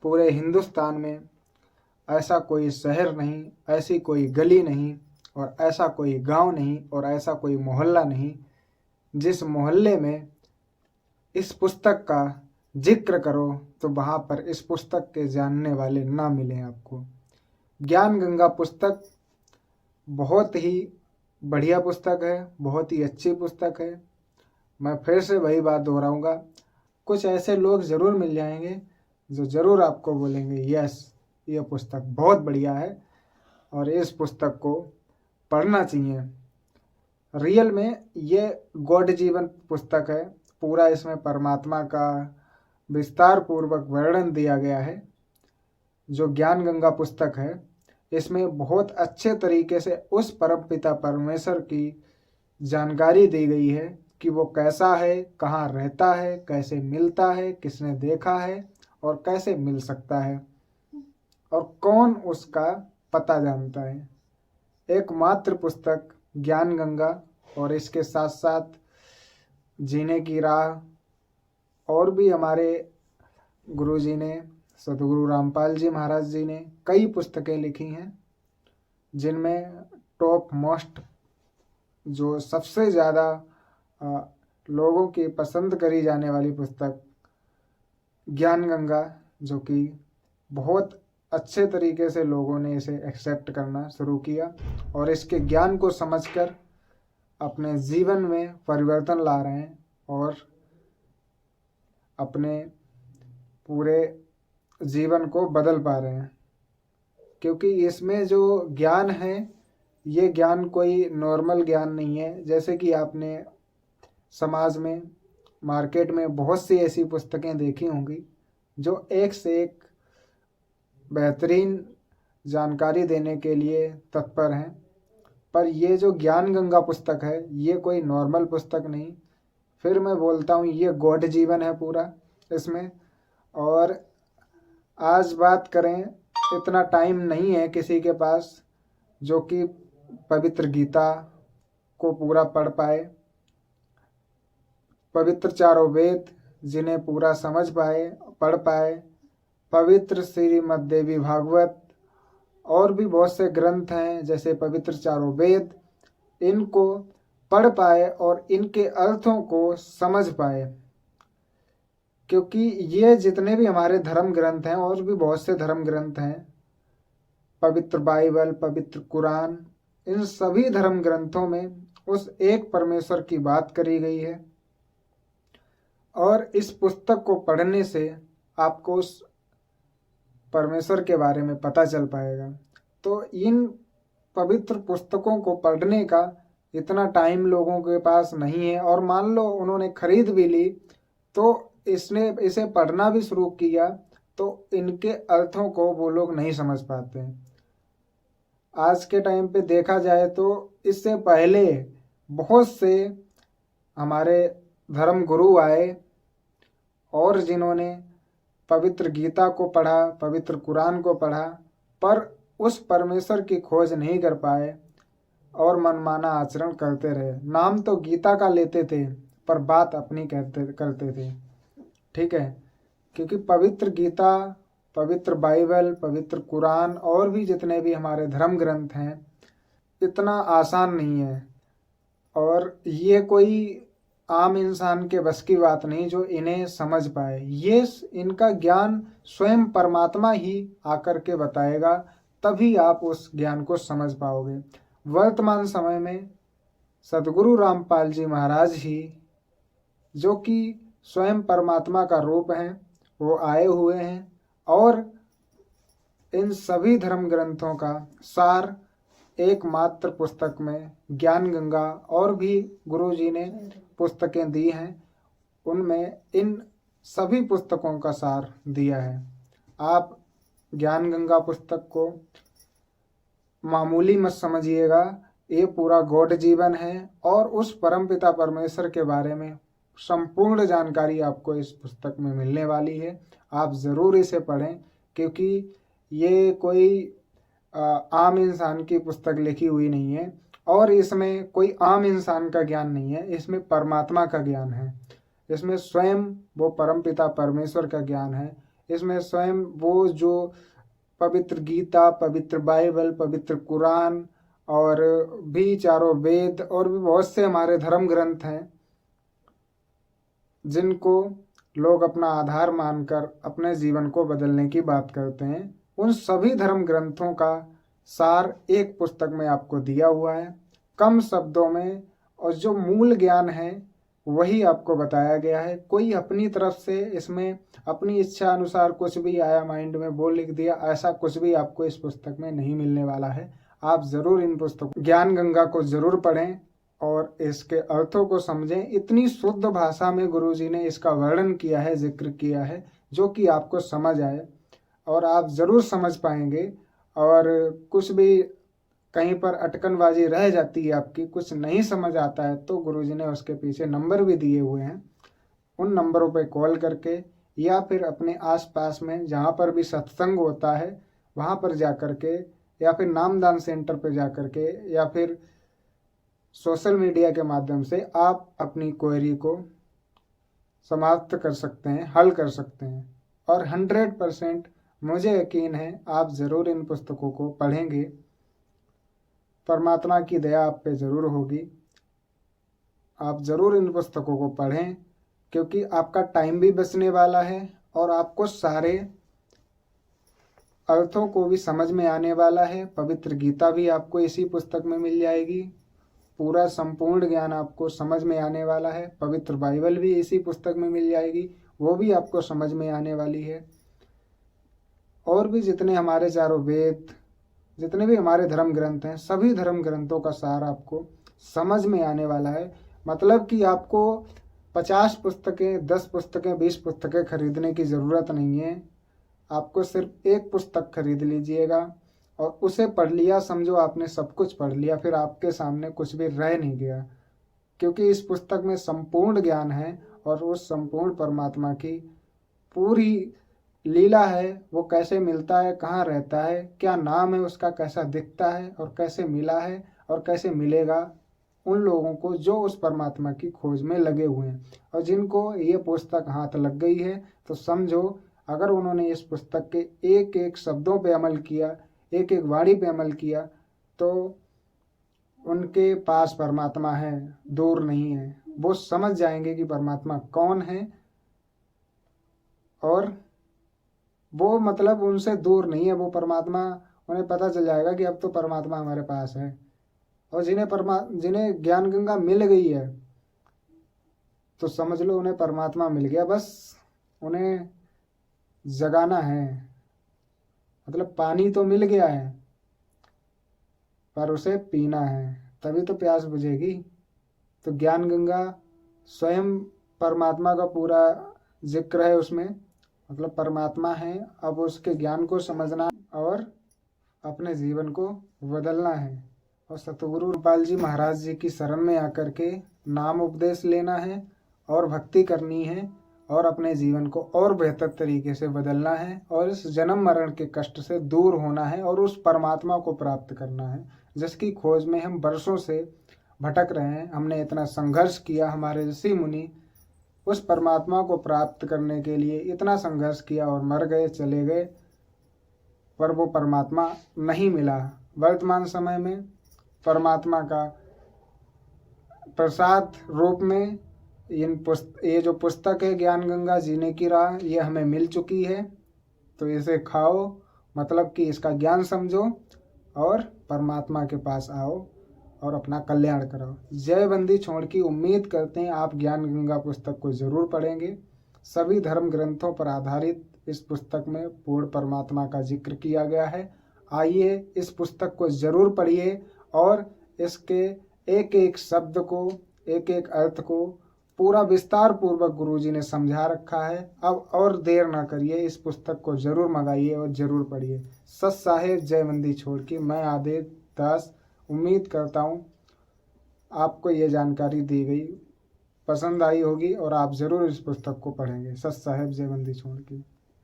पूरे हिंदुस्तान में ऐसा कोई शहर नहीं, ऐसी कोई गली नहीं और ऐसा कोई गांव नहीं और ऐसा कोई मोहल्ला नहीं जिस मोहल्ले में इस पुस्तक का जिक्र करो तो वहाँ पर इस पुस्तक के जानने वाले ना मिलें आपको। ज्ञान गंगा पुस्तक बहुत ही बढ़िया पुस्तक है, बहुत ही अच्छी पुस्तक है। मैं फिर से वही बात दोहराऊंगा, कुछ ऐसे लोग ज़रूर मिल जाएंगे जो ज़रूर आपको बोलेंगे यस ये पुस्तक बहुत बढ़िया है और इस पुस्तक को पढ़ना चाहिए। रियल में ये गॉड जीवन पुस्तक है, पूरा इसमें परमात्मा का विस्तार पूर्वक वर्णन दिया गया है। जो ज्ञान गंगा पुस्तक है इसमें बहुत अच्छे तरीके से उस परमपिता परमेश्वर की जानकारी दी गई है कि वो कैसा है, कहाँ रहता है, कैसे मिलता है, किसने देखा है और कैसे मिल सकता है और कौन उसका पता जानता है। एकमात्र पुस्तक ज्ञान गंगा और इसके साथ साथ जीने की राह और भी हमारे गुरु जी ने, सदगुरु रामपाल जी महाराज जी ने कई पुस्तकें लिखी हैं, जिनमें टॉप मोस्ट जो सबसे ज़्यादा लोगों की पसंद करी जाने वाली पुस्तक ज्ञान गंगा, जो कि बहुत अच्छे तरीके से लोगों ने इसे एक्सेप्ट करना शुरू किया और इसके ज्ञान को समझकर अपने जीवन में परिवर्तन ला रहे हैं और अपने पूरे जीवन को बदल पा रहे हैं। क्योंकि इसमें जो ज्ञान है ये ज्ञान कोई नॉर्मल ज्ञान नहीं है। जैसे कि आपने समाज में, मार्केट में बहुत सी ऐसी पुस्तकें देखी होंगी जो एक से एक बेहतरीन जानकारी देने के लिए तत्पर हैं, पर ये जो ज्ञान गंगा पुस्तक है ये कोई नॉर्मल पुस्तक नहीं। फिर मैं बोलता हूँ ये गॉड जीवन है पूरा इसमें। और आज बात करें, इतना टाइम नहीं है किसी के पास जो कि पवित्र गीता को पूरा पढ़ पाए, पवित्र चारों वेद जिन्हें पूरा समझ पाए, पढ़ पाए, पवित्र श्रीमद् देवी भागवत और भी बहुत से ग्रंथ हैं जैसे पवित्र चारों वेद, इनको पढ़ पाए और इनके अर्थों को समझ पाए। क्योंकि ये जितने भी हमारे धर्म ग्रंथ हैं और भी बहुत से धर्म ग्रंथ हैं, पवित्र बाइबल, पवित्र कुरान, इन सभी धर्म ग्रंथों में उस एक परमेश्वर की बात करी गई है और इस पुस्तक को पढ़ने से आपको उस परमेश्वर के बारे में पता चल पाएगा। तो इन पवित्र पुस्तकों को पढ़ने का इतना टाइम लोगों के पास नहीं है और मान लो उन्होंने खरीद भी ली तो इसे पढ़ना भी शुरू किया तो इनके अर्थों को वो लोग नहीं समझ पाते। आज के टाइम पे देखा जाए तो इससे पहले बहुत से हमारे धर्म गुरु आए और जिन्होंने पवित्र गीता को पढ़ा, पवित्र कुरान को पढ़ा, पर उस परमेश्वर की खोज नहीं कर पाए और मनमाना आचरण करते रहे। नाम तो गीता का लेते थे पर बात अपनी करते थे। ठीक है, क्योंकि पवित्र गीता, पवित्र बाइबल, पवित्र कुरान और भी जितने भी हमारे धर्म ग्रंथ हैं इतना आसान नहीं है और ये कोई आम इंसान के बस की बात नहीं जो इन्हें समझ पाए। ये इनका ज्ञान स्वयं परमात्मा ही आकर के बताएगा, तभी आप उस ज्ञान को समझ पाओगे। वर्तमान समय में सदगुरु रामपाल जी महाराज ही, जो कि स्वयं परमात्मा का रूप हैं, वो आए हुए हैं और इन सभी धर्म ग्रंथों का सार एकमात्र पुस्तक में ज्ञान गंगा और भी गुरु जी ने पुस्तकें दी हैं, उनमें इन सभी पुस्तकों का सार दिया है। आप ज्ञान गंगा पुस्तक को मामूली मत समझिएगा, ये पूरा गॉड जीवन है और उस परमपिता परमेश्वर के बारे में संपूर्ण जानकारी आपको इस पुस्तक में मिलने वाली है। आप ज़रूर इसे पढ़ें क्योंकि ये कोई आम इंसान की पुस्तक लिखी हुई नहीं है और इसमें कोई आम इंसान का ज्ञान नहीं है, इसमें परमात्मा का ज्ञान है, इसमें स्वयं वो परमपिता परमेश्वर का ज्ञान है। इसमें स्वयं वो जो पवित्र गीता, पवित्र बाइबल, पवित्र कुरान और भी चारों वेद और भी बहुत से हमारे धर्म ग्रंथ हैं जिनको लोग अपना आधार मानकर अपने जीवन को बदलने की बात करते हैं। उन सभी धर्म ग्रंथों का सार एक पुस्तक में आपको दिया हुआ है, कम शब्दों में, और जो मूल ज्ञान है वही आपको बताया गया है। कोई अपनी तरफ से इसमें अपनी इच्छा अनुसार कुछ भी आया माइंड में वो लिख दिया, ऐसा कुछ भी आपको इस पुस्तक में नहीं मिलने वाला है। आप ज़रूर इन पुस्तकों ज्ञान गंगा को ज़रूर पढ़ें और इसके अर्थों को समझें। इतनी शुद्ध भाषा में गुरुजी ने इसका वर्णन किया है, जिक्र किया है, जो कि आपको समझ आए और आप ज़रूर समझ पाएंगे। और कुछ भी कहीं पर अटकनबाजी रह जाती है आपकी, कुछ नहीं समझ आता है, तो गुरुजी ने उसके पीछे नंबर भी दिए हुए हैं। उन नंबरों पर कॉल करके या फिर अपने आसपास में जहाँ पर भी सत्संग होता है वहाँ पर जा कर के, या फिर नामदान सेंटर पर जा कर के, या फिर सोशल मीडिया के माध्यम से आप अपनी क्वेरी को समाप्त कर सकते हैं, हल कर सकते हैं। और 100% मुझे यकीन है आप ज़रूर इन पुस्तकों को पढ़ेंगे, परमात्मा की दया आप पे ज़रूर होगी। आप ज़रूर इन पुस्तकों को पढ़ें क्योंकि आपका टाइम भी बचने वाला है और आपको सारे अर्थों को भी समझ में आने वाला है। पवित्र गीता भी आपको इसी पुस्तक में मिल जाएगी, पूरा संपूर्ण ज्ञान आपको समझ में आने वाला है। पवित्र बाइबल भी इसी पुस्तक में मिल जाएगी, वो भी आपको समझ में आने वाली है। और भी जितने हमारे चारों वेद, जितने भी हमारे धर्म ग्रंथ हैं, सभी धर्म ग्रंथों का सार आपको समझ में आने वाला है। मतलब कि आपको 50 पुस्तकें, 10 पुस्तकें, 20 पुस्तकें खरीदने की ज़रूरत नहीं है। आपको सिर्फ एक पुस्तक खरीद लीजिएगा और उसे पढ़ लिया, समझो आपने सब कुछ पढ़ लिया, फिर आपके सामने कुछ भी रह नहीं गया, क्योंकि इस पुस्तक में संपूर्ण ज्ञान है और उस संपूर्ण परमात्मा की पूरी लीला है। वो कैसे मिलता है, कहाँ रहता है, क्या नाम है उसका, कैसा दिखता है और कैसे मिला है और कैसे मिलेगा उन लोगों को जो उस परमात्मा की खोज में लगे हुए हैं। और जिनको ये पुस्तक हाथ लग गई है तो समझो, अगर उन्होंने इस पुस्तक के एक एक शब्दों पे अमल किया, एक एक वाणी पे अमल किया, तो उनके पास परमात्मा है, दूर नहीं है। वो समझ जाएंगे कि परमात्मा कौन है और वो मतलब उनसे दूर नहीं है वो परमात्मा। उन्हें पता चल जाएगा कि अब तो परमात्मा हमारे पास है। और जिन्हें ज्ञान गंगा मिल गई है तो समझ लो उन्हें परमात्मा मिल गया, बस उन्हें जगाना है। मतलब पानी तो मिल गया है पर उसे पीना है, तभी तो प्यास बुझेगी। तो ज्ञान गंगा स्वयं परमात्मा का पूरा जिक्र है उसमें, मतलब परमात्मा है। अब उसके ज्ञान को समझना और अपने जीवन को बदलना है और सतगुरु रूपाल जी महाराज जी की शरण में आकर के नाम उपदेश लेना है और भक्ति करनी है और अपने जीवन को और बेहतर तरीके से बदलना है और इस जन्म मरण के कष्ट से दूर होना है और उस परमात्मा को प्राप्त करना है जिसकी खोज में हम वर्षों से भटक रहे हैं। हमने इतना संघर्ष किया, हमारे ऋषि मुनि उस परमात्मा को प्राप्त करने के लिए इतना संघर्ष किया और मर गए, चले गए, पर वो परमात्मा नहीं मिला। वर्तमान समय में परमात्मा का प्रसाद रूप में ये जो पुस्तक है ज्ञान गंगा जीने की राह, ये हमें मिल चुकी है। तो इसे खाओ, मतलब कि इसका ज्ञान समझो और परमात्मा के पास आओ और अपना कल्याण कराओ। जय बंदी छोड़ की उम्मीद करते हैं आप ज्ञान गंगा पुस्तक को ज़रूर पढ़ेंगे। सभी धर्म ग्रंथों पर आधारित इस पुस्तक में पूर्ण परमात्मा का जिक्र किया गया है। आइए इस पुस्तक को ज़रूर पढ़िए और इसके एक एक शब्द को, एक एक अर्थ को पूरा विस्तार पूर्वक गुरुजी ने समझा रखा है। अब और देर ना करिए, इस पुस्तक को ज़रूर मंगाइए और ज़रूर पढ़िए। सत साहेब जय बंदी छोड़ की, मैं आदेश दास उम्मीद करता हूँ आपको ये जानकारी दी गई पसंद आई होगी और आप ज़रूर इस पुस्तक को पढ़ेंगे। सत साहेब जय बंदी छोड़ की।